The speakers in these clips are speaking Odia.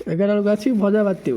11 ବେଳକୁ ଆସିକି ଭଜା ବାତିବ।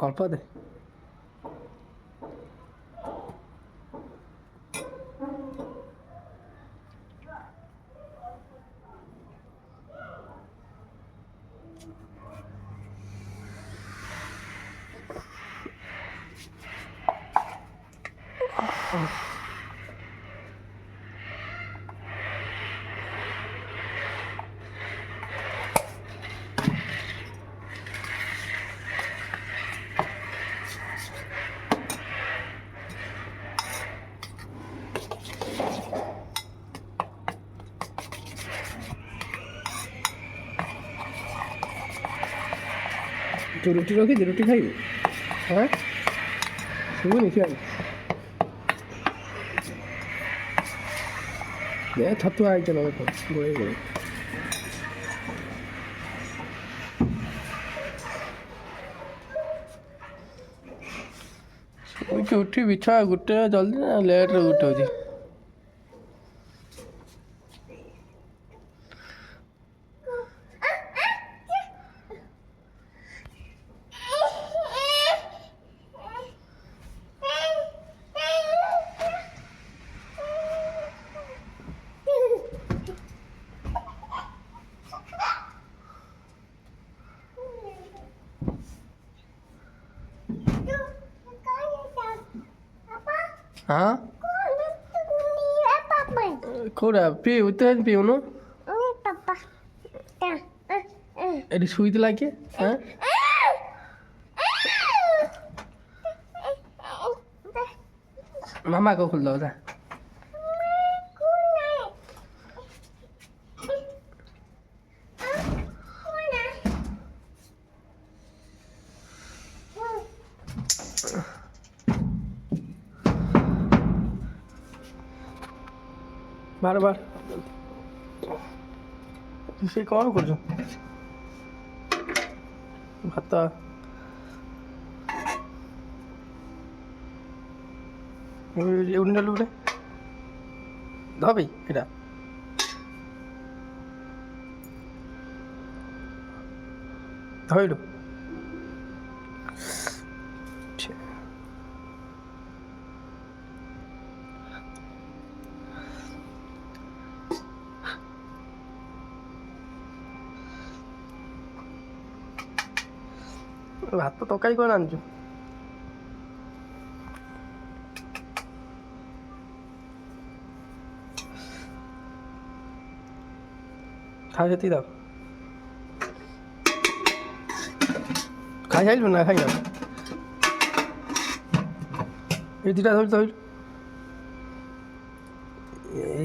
ଅଳ୍ପ ଦେ। ତୁ ରୁଟି ରଖିଛି, ରୁଟି ଖାଇବୁ? ହଁ ଶୁଭୁନି ଖାଇବୁ? ଦେ ଛତୁଆ ଆଇଛ ଗୋଳେଇ ଗୋଳେଇ। ଶୋଇକି ଉଠି ବିଛଣା ଗୋଟେ ଜଲ୍ଦି ନା ଲେଟ୍ରେ ଉଠଉଛି? हाँ କୋଉଟା ପିଇବୁ? ତୁ ପିଉନୁ? ଏଠି ଶୋଇଥିଲା କିଏ? ମାମା କୁ ଖୋଲିଦବ ଯା। ବାର ବାର ସେ କ'ଣ କରୁଛୁ? ଭାତ ଏଉଠି ନେଲୁ ଗୋଟେ ଧବି ଏଇଟା ଧଇଲୁ। ଭାତ ତରକାରୀ କ'ଣ ଆଣିଛୁ? ଖାଇ ସେତିକି ଦାও। ଖାଇସାରିଲୁ ନା ଖାଇନା? ଏ ଦୁଇଟା ଧରିଲୁ ଧରିଲୁ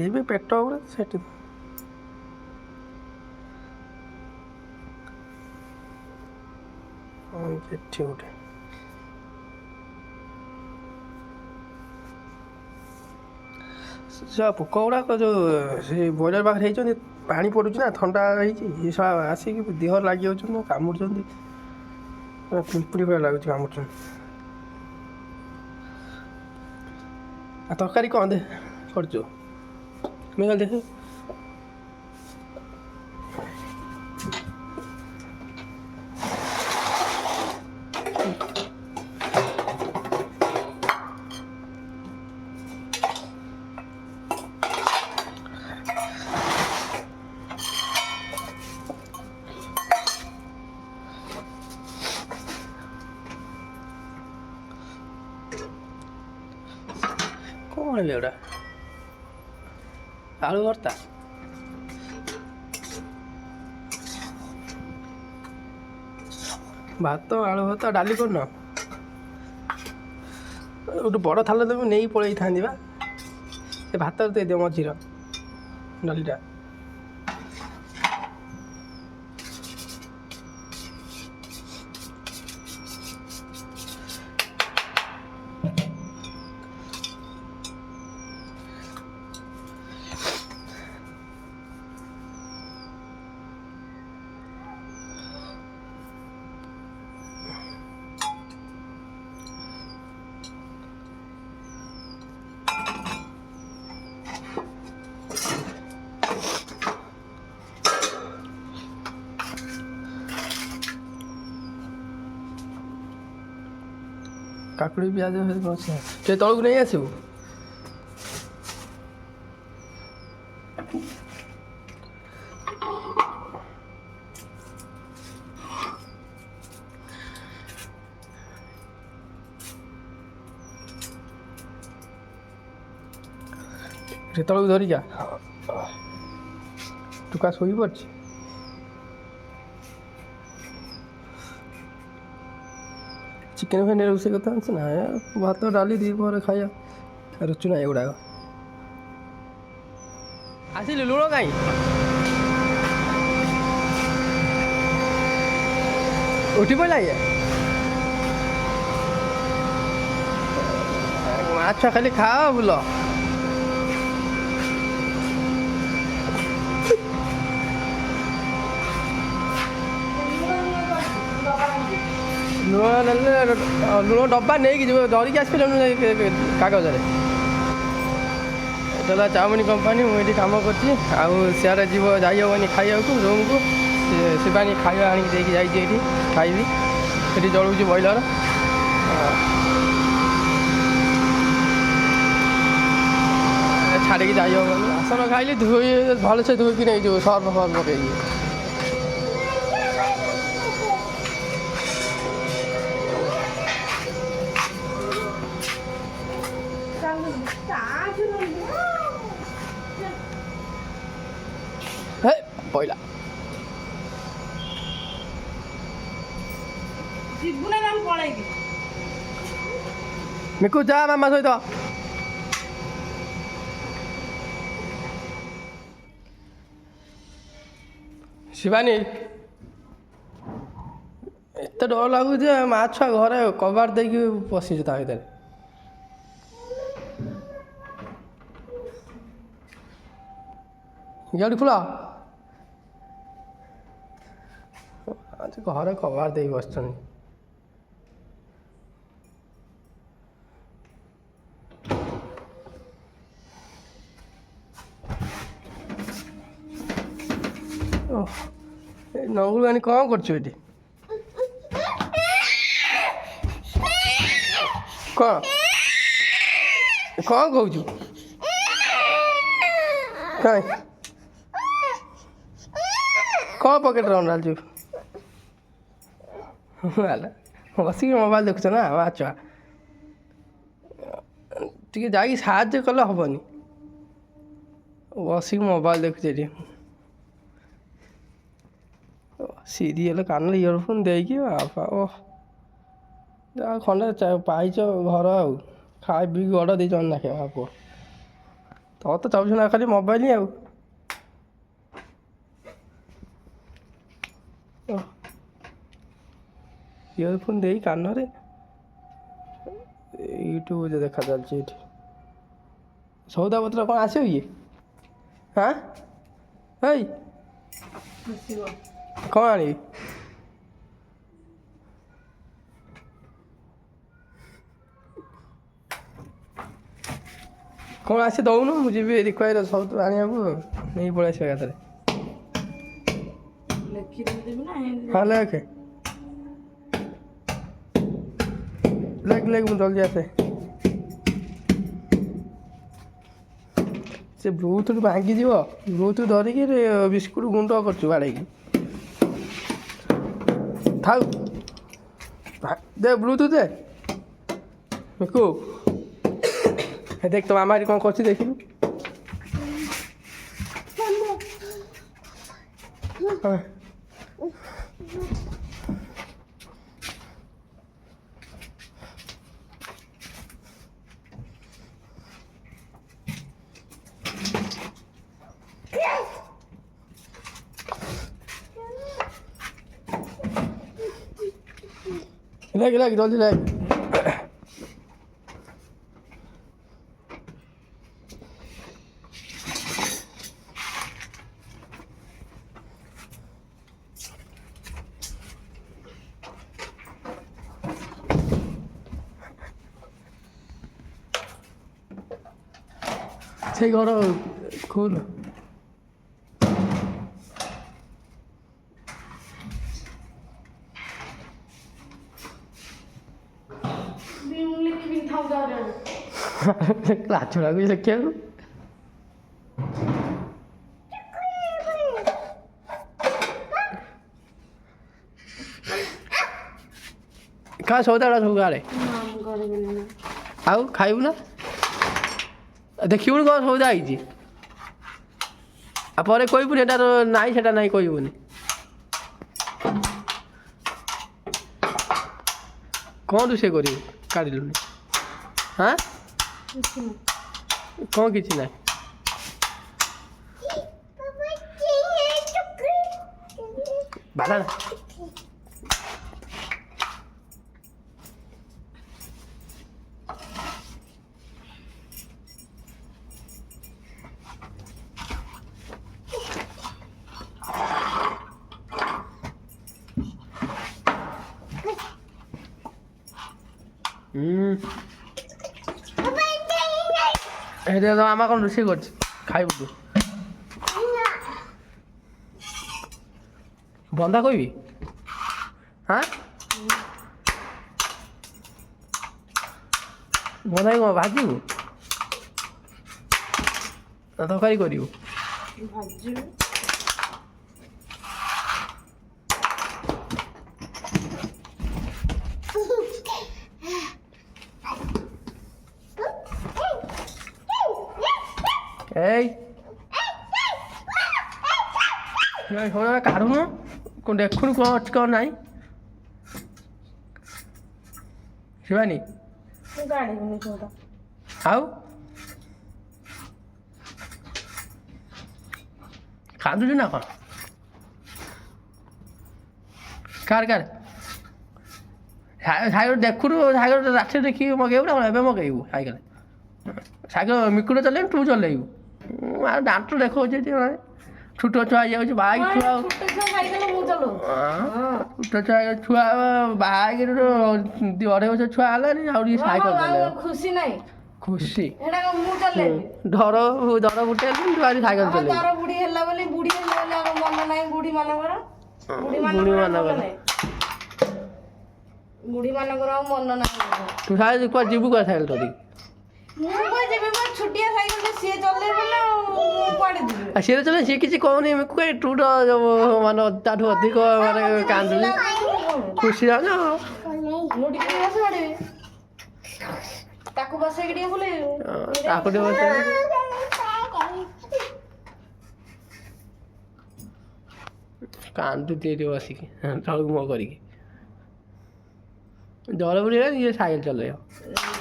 ଏବେ ପେଟ ଉପରେ ସେଠି ସେଠି ଗୋଟେ ପୋକ ଗୁଡ଼ାକ ଯେଉଁ ସେ ବ୍ରଏଲର ପାଖରେ ହେଇଛନ୍ତି, ପାଣି ପଡ଼ୁଛି ନା ଥଣ୍ଡା ହେଇଛି, ଏ ସବୁ ଆସିକି ଦେହ ଲାଗିଯାଉଛନ୍ତି, କାମୁଡ଼ୁଛନ୍ତି, ପିମ୍ପୁଡ଼ି ଭଳିଆ ଲାଗୁଛି କାମୁଡ଼ୁଛନ୍ତି। ଆଉ ତରକାରୀ କ'ଣ ଦେ କରୁଛୁ? ଦେଖ କ'ଣ ହେଲେ ଏଗୁଡ଼ା? ଆଳୁ ଭର୍ତ୍ତା ଭାତ ଆଳୁ ଭାତ ଡାଲି କରୁନ ଗୋଟେ ବଡ଼ ଥାଲ ଦେବି ନେଇକି ପଳେଇଥାନ୍ତି ବା ସେ ଭାତ ଦେଇଦିଅ ମଝିର ଡାଲିଟା କାକୁଡ଼ି ପିଆଜ ଟିକେ ତଳକୁ ନେଇ ଆସିବୁ ତଳକୁ ଧରିକା ଟୁକା ଶୋଇପଡ଼ିଛି ଚିକେନ୍ ଫେନ୍ ରୋଷେଇ କଥା ଅଛି ନା ଭାତ ଡାଲି ଦୁଇ ପରେ ଖାଇବା ରୁଚୁ ନା ଏଗୁଡ଼ାକ ଆସିଲି ଲୁଣ କାହିଁ ଉଠି ପଡ଼ିଲା ଆଜ୍ଞା ମାଛ ଖାଲି ଖାଅ ବୁଲ ଲୁଣ ନେଲେ ଲୁଣ ଡବା ନେଇକି ଯିବ ଧରିକି ଆସିପାରିଲୁନି କାଗଜରେ ଏଟା ହେଲା ଚାଉମିନ କମ୍ପାନୀ ମୁଁ ଏଠି କାମ କରୁଛି ଆଉ ସିଆଡ଼େ ଯିବ ଯାଇ ହେବନି ଖାଇବାକୁ ରୁମ୍କୁ ଶିବାନୀ ଖାଇବା ଆଣିକି ଦେଇକି ଯାଇଛି ଏଠି ଖାଇବି ଏଠି ଜଳୁଛି ବ୍ରଏଲର ଛାଡ଼ିକି ଯାଇ ହେବନି ବାସନ ଖାଇଲି ଭଲସେ ଧୋଇକି ନେଇଯିବୁ ସର୍ଫ ପକେଇକି ପଇଲା ମିକୁ ଯା ମାମା ସହିତ ଶିବାନୀ ଏତେ ଡର ଲାଗୁଛି ମାଛ ଘରେ କବାଟ ଦେଇକି ପଶିଛୁ ତା ଭିତରେ ଗେଟ୍ ଖୋଲା ଆଜି ଘରେ କବାଟ ଦେଇକି ବସିଛନ୍ତି ନଙ୍ଗୁଳୁ ଆଣି କ'ଣ କରୁଛୁ ଏଠି କ'ଣ କହୁଛୁ କାଇଁ କ'ଣ ପକେଟରେ ଅଣ୍ଡାଳୁଛୁ ବସିକି ମୋବାଇଲ ଦେଖୁଛ ନା ମାଛ ଟିକେ ଯାଇକି ସାହାଯ୍ୟ କଲେ ହେବନି ବସିକି ମୋବାଇଲ ଦେଖୁଛି ଏଠି ସିରିଏଲ କାନରେ ଇୟରଫୋନ୍ ଦେଇକି ବାପା ଓ ଯାହା ଖଣ୍ଡେ ପାଇଛ ଘର ଆଉ ଖାଇ ପିଇକି ଗଡ଼ ଦେଇଛନ୍ତି ନା ଖାଇବା ପୁଅ ତୋର ତ 24 ଘଣ୍ଟା ଖାଲି ମୋବାଇଲ ଆଉ ଇୟରଫୋନ୍ ଦେଇ କାନରେ ୟୁଟ୍ୟୁବ ଦେଖା ଚାଲିଛି ଏଠି ସଉଦାପତ୍ର କ'ଣ ଆସିବ କି ହାଁ ହେଇ କ'ଣ ଆଣିବି କ'ଣ ଆସି ଦେଉନୁ ମୁଁ ଯିବି ରିକ୍ୱାର ସବୁ ଆଣିବାକୁ ନେଇକି ପଳେଇ ଆସିବା ଏକାଥରେ ହଁ ଲେଖେ ଲେଖ ମୁଁ ଜଲ୍ଦି ଆସେ ସେ ବ୍ଲୁଟୁଥ୍ ଭାଙ୍ଗିଯିବ ବ୍ଲୁଟୁଥ୍ ଧରିକି ବିସ୍କୁଟ୍ ଗୁଣ୍ଡ କରୁଛୁ ବାଡ଼େଇକି ଥାଉ ଦେ ବ୍ଲୁଟୁଥ୍ ଦେ ମିକୁ देख तो मामा कौन कौन देखी ଲାଗି ଜଲ୍ଦି ଲାଗି ସେଇ ଘର ଖୋଲ ଲାଜ ଲାଗୁଛି ଦେଖିବାକୁ କାହା ସଉଦାଟା ସବୁ ଗାଁରେ ଆଉ ଖାଇବୁ ନା ଦେଖିବୁନି କ'ଣ ସଉଦା ହେଇଛି ଆଉ ପରେ କହିବୁନି ଏଟା ନାହିଁ ସେଟା ନାହିଁ କହିବୁନି କ'ଣ ରୋଷେଇ କରିବୁ କାଢ଼ିଲୁନି ହାଁ କ'ଣ କିଛି ନାହିଁ ବାଲା এটা তো আমার কোন রুষি করছে খাইব তু বন্ধা কইবি হ্যাঁ বন্ধা কম ভাজিবু না তরকারি করিবু এই କାଢ଼ୁନ କ'ଣ ଦେଖୁନୁ କ'ଣ ଅଛି କ'ଣ ନାହିଁ ଶିବାନୀ ଆଉ କାନ୍ଦୁଛୁ ନା କ'ଣ କାହାର ସାଇକେଲ ଦେଖୁନୁ ସାଇକେଲ ରାତିରେ ଦେଖିକି ମଗେଇବୁ ନା ଏବେ ମଗେଇବୁ ସାଇକେଲ ସାଇକେଲ ମିକୁଟ ଚଲେଇବୁ ତୁ ଚଲେଇବୁ ଆଉ ଦାନ୍ତ ଦେଖାଉଛି ଛୋଟ ଛୁଆ ହେଇଯାଉଛି ବାଇକ୍ ଛୁଆ ଛୋଟ ଛୁଆ ବାଇକ୍ 2.5 ବର୍ଷ ଛୁଆ ହେଲାନି ଆହୁରି ସାଇକେଲ ଚଲେଇବ ଖୁସି ନାହିଁ ଖୁସି ଡର ଫୁଟେଇଲୁ ତୁ ଆଜି ସାଇକେଲ ଚଲେଇବୁ ବୁଢୀ ହେଲା ବୋଲି ମନ ନାହିଁ ବୁଢୀ ମାନଙ୍କର ବୁଢୀ ମାନଙ୍କର ଆଉ ମନ ନାହିଁ ତୁ ସାଇକେଲ କୁଆଡେ ଯିବୁ କୁଆଡେ ସାଇକେଲ ଧରିକି ମୁଁ ଯିବି ମୋ ଛୋଟିଆ ସାଇକେଲ ସିଏ ଚଲେଇବ ନା କୁଆଡେ ଯିବି ସିଏ ଚଲେ ସିଏ କିଛି କହୁନି ତୁ ତ ମାନେ ତାଠୁ ଅଧିକ ମାନେ କାନ୍ଦୁଛି ଖୁସି ଯାଉଛ ମୁଁ ଟିକେ ବସ ପଡ଼ିବି ତାକୁ ବସେଇକି ଟିକେ ବୁଲେଇବୁ ତାକୁ ଟିକେ ବସେଇ କାନ୍ଦୁଛି ଏଠି ବସିକି ତଳକୁ ମୁହଁ କରିକି ଦର ବୁଢ଼ୀ ଇଏ ସାଇକେଲ ଚଲେଇବ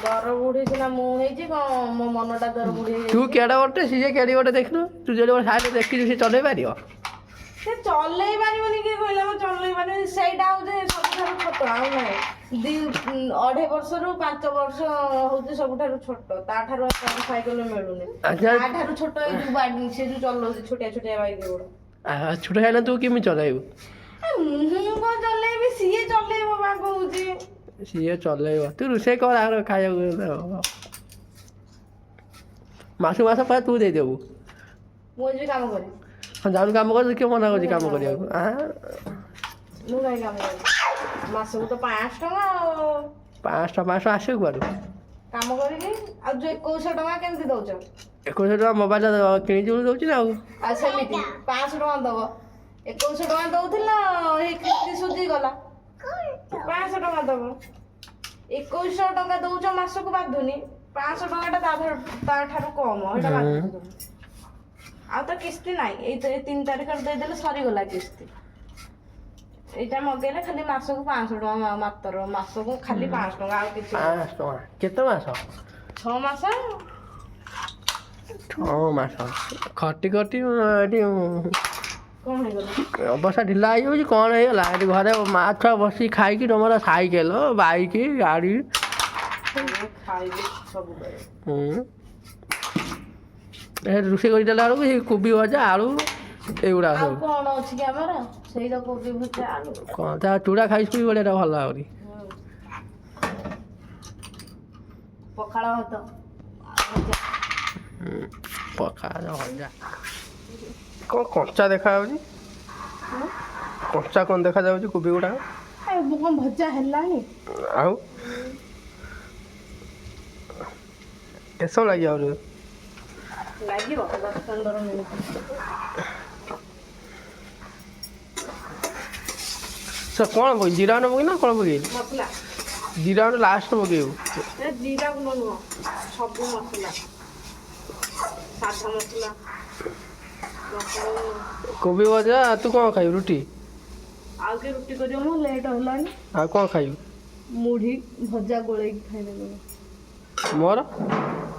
ଦର ବୁଢ଼ୀ ସିନା ମୁଁ ହେଇଛି କ'ଣ ମୋ ମନଟା ଦର ବୁଢ଼ୀ ତୁ କେଡ଼େ ଗୋଟେ ସିଏ କେଡ଼େ ଗୋଟେ ଦେଖିଲୁ ତୁ ଯଦି ଗୋଟେ ସାଇକେଲ ଦେଖିଛୁ ସେ ଚଲେଇ ପାରିବ ସେ ଚଲେଇ ପାରିବନି କିଏ କହିଲା ମୁଁ ଚଲେଇ ପାରିବିନି ସେଇଟା ହଉଛି ସବୁଠାରୁ ଛୋଟ ଆଉ ନାହିଁ 2.5 ବର୍ଷରୁ 5 ବର୍ଷ ହଉଛି ସବୁଠାରୁ ଛୋଟ ତାଠାରୁ ସାଇକେଲ ମିଳୁନି ତାଠାରୁ ଛୋଟ ଏଇ ଯୋଉ ସେ ଯୋଉ ଚଲଉଛି ଛୋଟିଆ ଛୋଟିଆ ବାଇକ୍ ଗୁଡ଼ା ଛୋଟ ସାଇକେଲ ତୁ କେମିତି ଚଲେଇବୁ ମୁଁ କ'ଣ ଚଲେଇବି ସିଏ ଚଲେଇବ ବା କହୁଛି ସିଏ ଚଲେଇବ ତୁ ରୋଷେଇ କର ଆଉ ଖାଇବାକୁ ମାସକୁ ମାସ ପରେ ତୁ ଦେଇଦେବୁ ମୁଁ ଯିବି କାମ କରିବି ହଁ ଯାଉନୁ କାମ କର କିଏ ମନା କରୁଛି କାମ କରିବାକୁ ମୁଁ କାହିଁ କାମ କରିବି ମାସକୁ ତ 500 ଟଙ୍କା ଆଉ 500 ଆସିବ କୁଆଡ଼ୁ କାମ କରିକି ଆଉ ଯୋଉ 2100 ଟଙ୍କା କେମିତି ଦଉଛ 2100 ଟଙ୍କା ମୋବାଇଲ କିଣିଛି ବୋଲି ଦଉଛି ନା ଆଉ ସେମିତି 500 ଟଙ୍କା ଦବ 2100 ଟଙ୍କା ଦଉଥିଲା ଏଇ କିସ୍ତି ସୁଝିଗଲା 500 ଟଙ୍କା ଦବ 2100 ଟଙ୍କା ଦଉଛ ମାସକୁ ବାଧୁନି 500 ଟଙ୍କାଟା ତାଠାରୁ କମ ଏଇଟା ବାଧୁଛି ଆଉ ତ କିସ୍ତି ନାହିଁ ଏଇ 3 ତାରିଖରେ ଦେଇଦେଲେ ସରିଗଲା କିସ୍ତି এইটা মগেলে খালি মাসକୁ 500 ଟଙ୍କା ମାତ୍ର ମାସକୁ ଖାଲି 500 ଟଙ୍କା ଆଉ କିଛି 500 ଟଙ୍କା କେତେ ମାସ 6 ମାସ 6 ମାସ ଖଟି ଖଟି ଏଠି କ'ଣ ହେଇଗଲା? ଅବସ୍ଥା ଢିଲା ହେଇଯାଉଛି କ'ଣ ହେଇଗଲା ଏଠି ଘରେ ମା ଛୁଆ ବସିକି ଖାଇକି ତମର ସାଇକେଲ ବାଇକ୍ ଗାଡ଼ି ଖାଇବେ ସବୁବେଳେ। ଏ ରୋଷେଇ କରିଦେଲା ବେଳକୁ ସେ କୋବି ଭଜା ଆଳୁ ଏଗୁଡ଼ା ଆଉ ସବୁ କ'ଣ ଅଛି କି ଆମର? ସେଇ ତ କୋବି ଭଜା ଆଳୁ। କ'ଣ ତା ଚୁଡ଼ା ଖାଇକି ବଢ଼ିଆ ଭଲ ଆହୁରି। ପଖାଳ ଭାତ ଭଜା। ପଖାଳ ଭଜା କ'ଣ କଞ୍ଚା ଦେଖାଯାଉଛି? କଞ୍ଚା କ'ଣ ଦେଖାଯାଉଛି କୋବି ଗୁଡ଼ାକ? ମୁଁ କ'ଣ ଭଜା ହେଲାଣି? ଆଉ କେତେ ସମୟ ଲାଗିବ ଆହୁରି? ଲାଗିବ 10-15 ମିନିଟ୍। ସେ କ'ଣ ପକେଇ ଜିରା ପକେଇ ନା କ'ଣ ପକେଇବୁ? ମସଲା ଜିରା ଲାଷ୍ଟ ପକେଇବୁ। ଜିରା ଗୁଣ୍ଡ ନୁହଁ, ସବୁ ମସଲା, ସାଧା ମସଲା। କୋବି ଭଜା ତୁ କ'ଣ ଖାଇବୁ ରୁଟି? ଆଉ କିଏ ରୁଟି କରିବ? ମୁଁ ଲେଟ୍ ହେଲାଣି। ଆଉ କ'ଣ ଖାଇବୁ? ମୁଢ଼ି ଭଜା ଗୋଳେଇକି ଖାଇଦେବ। ମୋର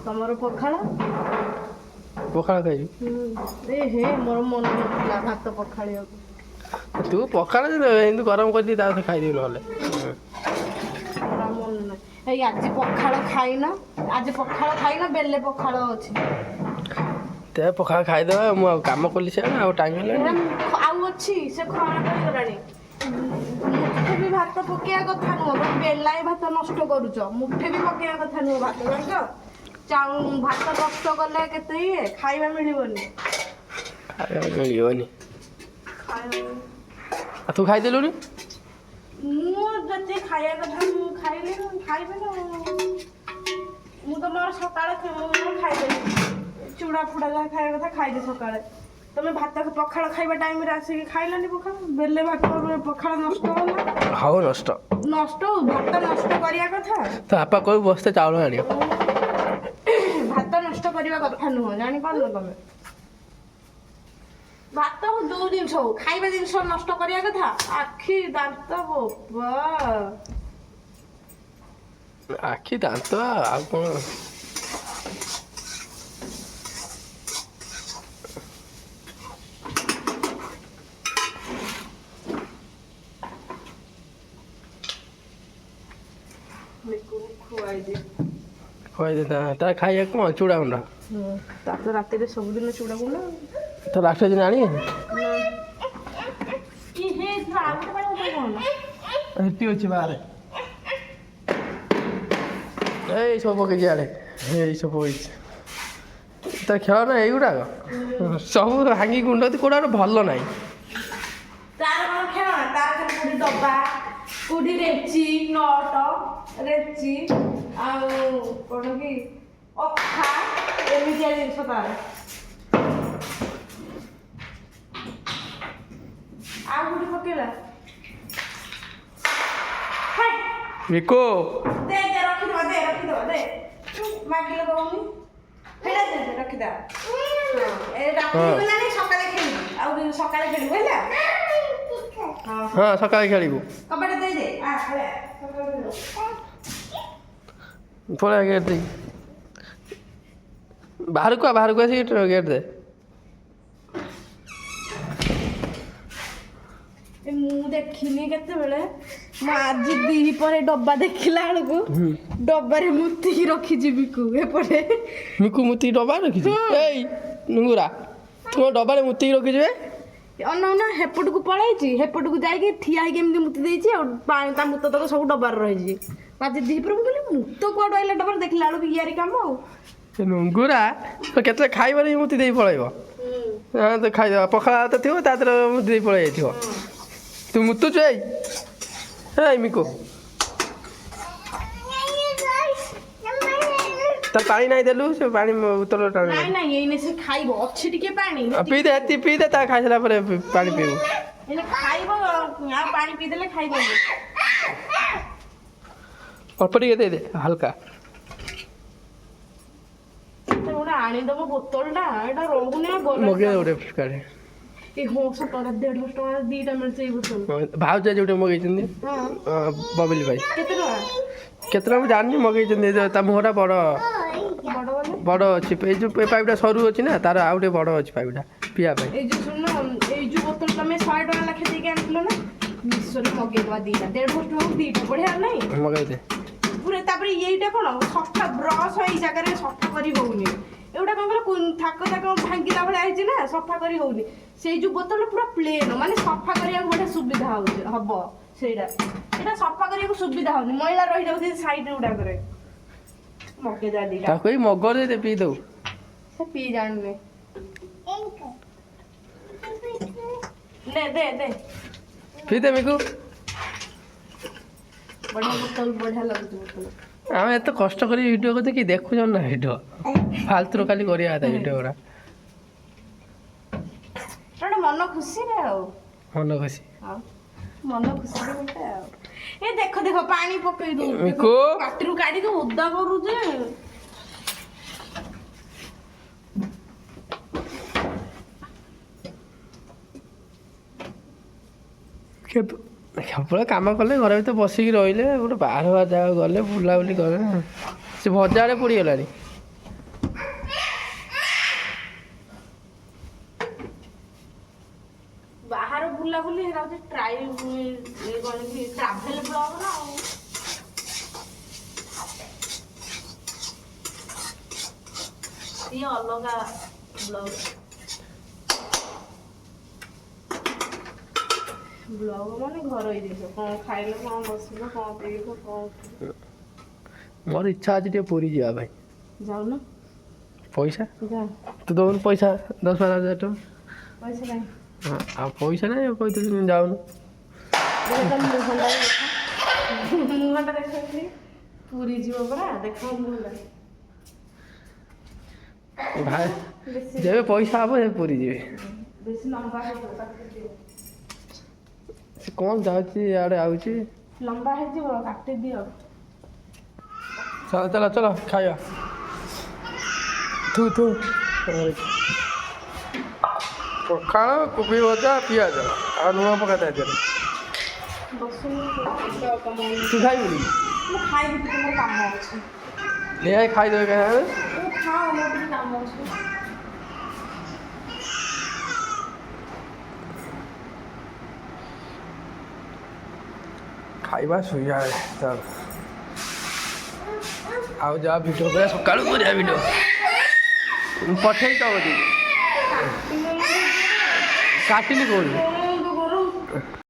ତମର ପଖାଳ? ପଖାଳ ଖାଇବୁ? ଏ ହେ ମୋର ମନ ନଥିଲା ଭାତ ପଖାଳିବାକୁ। ତୁ ପଖାଳ ଏମିତି ଗରମ କରିଦି ତା ସହିତ ଖାଇଦେବି ନହେଲେ। ମନ ନାହିଁ। ଏଇ ଆଜି ପଖାଳ ଖାଇନ ବେଲେ ପଖାଳ ଅଛି। ତେ ପଖାଳ ଖାଇଦେବା ମୁଁ ଆଉ କାମ କଲି ସେ ଆଉ ଟାଇମ୍ ହେଲାଣି। ଆଉ ଅଛି ସେ ଖରାପ ହେଇଗଲାଣି। ମୁଠେ ବି ଭାତ ପକେଇବା କଥା ନୁହଁ, ତମେ ବେଲାଏ ଭାତ ନଷ୍ଟ କରୁଛ। ମୁଠେ ବି ପକେଇବା କଥା ନୁହଁ ଭାତ, ଜାଣିଛ? ଭାତ ନଷ୍ଟ କଲେ କେତେ ଇଏ ଖାଇବା ମିଳିବନି। ଖାଇବା ମିଳିବନି। ଆଉ ତୁ ଖାଇଦେଲୁନି? ମୁଁ ଯଦି ଖାଇବା କଥା ମୁଁ ଖାଇଲି ଖାଇବି ନା। ମୁଁ ତ ମୋର ସକାଳେ ଖାଇଦେଲି ଚୁଡ଼ା ଫୁଡ଼ା ଯାହା ଖାଇବା କଥା ଖାଇଲି ସକାଳେ। ତମେ ଭାତ ପଖାଳ ଖାଇବା ଟାଇମ୍ରେ ଆସିକି ଖାଇଲନି ପଖାଳ? ବେଲେ ଭାତ ପଖାଳ ନଷ୍ଟ ହେଲା। ହଉ ନଷ୍ଟ ଭାତ ନଷ୍ଟ କରିବା କଥା। ତ ବାପା କହିବୁ ବସ୍ତେ ଚାଉଳ ଆଣିବ। ଭାତ ନଷ୍ଟ କରିବା କଥା ନୁହଁ, ଜାଣିପାରୁନ ତମେ? ଭାତ ଯୋଉ ଜିନିଷ ହଉ ଖାଇବା ଜିନିଷ ନଷ୍ଟ କରିବା କଥା? ଆଖି ଦାନ୍ତ ଆଖି ଦାନ୍ତ ଆଉ କ'ଣ? ଖୁଆଇଦେ ତାର ଖାଇବା କ'ଣ ଚୁଡ଼ା ଗୁଣ୍ଡ? ତାପରେ ରାତିରେ ସବୁଦିନ ଚୁଡ଼ା ଗୁଣ୍ଡ। ତ ଲାଷ୍ଟ ଦିନ ଆଣିବେ? ହେଠି ଅଛି ବାହାରେ। ଏଇ ସବୁ ପକେଇଛି ଆଡ଼େ, ଏଇ ସବୁ ପକେଇଛି। ତ ଖେଳ ନା ଏଇଗୁଡ଼ାକ ସବୁ ଭାଙ୍ଗି ଗୁଣ୍ଡ କୋଉଟା ଭଲ ନାହିଁ। ତାର କ'ଣ ଖେଳନା? ତାର କୋଉଠି ଡବା, କୋଉଠି ରେଞ୍ଚି, ନଟ ରେଞ୍ଚି ଆଉ କ'ଣ କି ଅଖା ଏମିତିଆ ଜିନିଷ ତାର। ଆଉ କୋଉଠି ପକେଇଲା? ମିକୁ ଦେ ରଖିଦବା ମାଗିଲେ ଦଉନି। ସେଇଟା ରଖିଦବା। ରାତି ଗଲାଣି, ସକାଳେ ଖେଳିବୁ। ଆଉ ସକାଳେ ଖେଳିବୁ ହେଲା? ହଁ ସକାଳେ ଖେଳିବୁ। କବାଟ ଦେଇଦେ। ପଳେଇ ଗେଟ୍ ଦେଇ ବାହାରକୁ ଆସିକି ଗେଟ୍ ଦେ। ମୁଁ ଦେଖିନି କେତେବେଳେ, ମୁଁ ଆଜି ଦିପହରେ ଡବା ଦେଖିଲା ବେଳକୁ ଡବାରେ ମୁତିକି ରଖିଛି ମିକୁ। ଏପଟେ ମିକୁ ମୁତିକି ଡବାରେ ରଖିଛି? ଏଇ ନୁଙ୍ଗୁରା ତୁ ଡବାରେ ମୁତିକି ରଖିଛୁ? ଅନା ହେପଟକୁ ପଳେଇଛି, ହେପଟକୁ ଯାଇକି ଠିଆ ହେଇକି ଏମିତି ମୁତି ଦେଇଛି। ଆଉ ପାଣି ତା ମୁତ ତକ ସବୁ ଡବାରେ ରହିଛି। ଆଜି ଦିପହରେ ମୁଁ କହିଲି ମୁତ କୁଆଡ଼ୁ ଆଇଲା ଡବାରେ, ଦେଖିଲା ବେଳକୁ ଇଆରି କାମ। ଆଉ ସେ ନୁଙ୍ଗୁରା କେତେବେଳେ ଖାଇବାରେ ମୁତି ଦେଇ ପଳେଇବ। ତ ଖାଇଦେବା ପଖାଳ ଭାତ ଥିବ ତା ଦେହରେ ମୁତି ଦେଇ ପଳେଇ ଯାଇଥିବ। ତୁ ମୁତୁଛୁ? ଏଇ ମିକୁ ତା ପାଣି ନାହିଁ ଦେଲୁ? ସେ ପାଣି ଉତ୍ତର ନାଇଁ ଏଇନେ ସେ ଖାଇବ, ଅଛି ଟିକେ ପାଣି। ପିଇଦେ ପିଇଦେ, ତା ଖାଇସାରିଲା ପରେ ପାଣି ପିଇବୁ। ଏଇନେ ଖାଇବ ଆଉ ପାଣି ପିଇଦେଲେ ଖାଇବ। ଅଳ୍ପ ଟିକେ ଦେଇଦେ ହାଲକା। ଗୋଟେ ଆଣିଦବ ବୋତଲଟା, ଏଇଟା ରହୁନି। ମଗେଇ ଗୋଟେ ଫ୍ଲିପକାର୍ଟ। ଏ ହଁ ସତଟା 150 ଟଙ୍କା ଦିଟା ମିଳୁଛି ଏଇ ବୋତଲ। ଭାଉଜ ଯୋଉଟା ମଗେଇଛନ୍ତି ବବିଲି ଭାଇ। କେତେ ଟଙ୍କା? କେତେ ଟଙ୍କା ମୁଁ ଜାଣିନି, ମଗେଇଛନ୍ତି। ତା ମୁହଁଟା ବଡ଼ ବଡ଼ ବଡ଼ ଅଛି ଏଇ ଯେଉଁ ପାଇପ୍ଟା ସରୁ ଅଛି ନା ତାର ଆଉ ଟିକେ ବଡ଼ ଅଛି ପାଇପ୍ଟା ପିଇବା ପାଇଁ। ଏଇ ଯୋଉ ଶୁଣ ଏଇ ଯୋଉ ବୋତଲ ତମେ 100 ଟଙ୍କା ଲେଖା ଦେଇକି ଆଣିଥିଲ ନା ମିଶୋରେ ମଗେଇଦବା ଦିଟା 150 ଟଙ୍କା ଦିଟା ବଢିଆ ନାହିଁ ମଗାଇଦେ। ପୁରା ତାପରେ ଏଇଟା କଣ ସଫା ବ୍ରଶ ଏଇ ଜାଗାରେ ସଫା କରି ହଉନି ଏଗୁଡ଼ା କଣ କହିଲ ଥାକ ଥାକ ଭାଙ୍ଗିଲା ଭଳିଆ ହେଇଛି ନା ସଫା କରି ହଉନି ସେଇ ଯୋଉ ବୋତଲ ପୁରା ପ୍ଲେନ ମାନେ ସଫା କରିବାକୁ ବଢିଆ ସୁବିଧା ହବ ସେଇଟା ଏଇଟା ସଫା କରିବାକୁ ସୁବିଧା ହଉନି ମଇଳା ରହିଯାଉଛି ସାଇଡ୍ ଗୁଡାକରେ ମଗେଇଦବା ଦିଟା ତାକୁ ଏଇ ମଗରେ ଦେ ପିଇ ଦଉ ସେ ପିଇ ଜାଣିନି ଦେ ପିଇ ଦେ ମିକୁ। ବଢିଆ ବୋତଲ ବଢିଆ ଲାଗୁଛି ବୋତଲ ଆମେ ଏତେ କଷ୍ଟ କରି ଭିଡ଼ିଓ କରୁଛେ କି ଦେଖୁଛ ନା ଭିଡ଼ିଓ ଫାଲତୁର ଖାଲି କରିବା କଥା ଭିଡ଼ିଓ ଗୁଡ଼ା ଗୋଟେ ମନ ଖୁସିରେ ଆଉ ମନ ଖୁସି। ଆଉ ମନ ଖୁସିରେ ଗୋଟେ ଆଉ ଏ ଦେଖ ଦେଖ ପାଣି ପକେଇ ଦଉ ମିକୁ ପାଟିରୁ କାଢିକି ଓଦା କରୁଛେ ସବୁବେଳେ କାମ କଲେ ଘର ଭିତରେ ବସିକି ରହିଲେ ଗୋଟେ ବାହାର ଜାଗାକୁ ଗଲେ ବୁଲାବୁଲି କଲେ ସେ ଭଜା ଆଡ଼େ ପୋଡ଼ିଗଲାଣି। ବାହାର ବୁଲାବୁଲି ହେରା ହଉଛି କଣ କି ଟ୍ରାଭେଲ ବ୍ଲଗ ନା ଆଉ ଇଏ ଅଲଗା ବ୍ଲଗ ବ୍ଲଗ ମାନେ ଘରୋଇ ଜିନିଷ କଣ ଖାଇଲ କଣ ବସିବ କଣ ପିଇବ କଣ ମୋର ଇଚ୍ଛା ଅଛି ଟିକେ ପୁରୀ ଯିବା ପାଇଁ। ଯାଉନ ପଇସା ଯା ତୁ ଦଉନୁ ପଇସା 10-12 ହଜାର ଟଙ୍କା। ପଇସା ନାହିଁ ହଁ ଆଉ ପଇସା ନାହିଁ ଆଉ କହିଥିଲି ଯାଉନୁ। ମୁହଁଟା ଦେଖାଉଥିଲି ପୁରୀ ଯିବ ପରା ଦେଖ ମୁହଁଟା ଭାଇ ଯେବେ ପଇସା ହବ ସେ ପୁରୀ ଯିବେ। ବେଶୀ ଲମ୍ବା ହେଇଯିବ କାଟିଦିଅ ସେ କ'ଣ ଯାଉଛି ଇଆଡ଼େ ଆଉଛି। ଲମ୍ବା ହେଇଯିବ କାଟିଦିଅ ଚାଲ ଚାଲ ଚାଲ ଖାଇବା ତୁ ତୁ ପଖାଳ କୋବି ଭଜା ପିଆଜ ଆଉ ଲୁଣ ପକା ତା ଦେହରେ। ବସୁନି ତୁ ଖାଇବୁନି ମୁଁ ଖାଇବି ତୁମର କାମ ଅଛି ନେ ଖାଇଦେବେ କାହିଁ ତୁ ଖାଅ ମୋର ଟିକେ କାମ ଅଛି ଖାଇବା ଶୋଇବା ଚାଲ ଆଉ ଯାହା ଭିଡ଼ିଓ କରିବା ସକାଳୁ କରିବା ଭିଡ଼ିଓ ପଠେଇ ଦେବ ଟିକେ କାଟିଲି କହୁନି।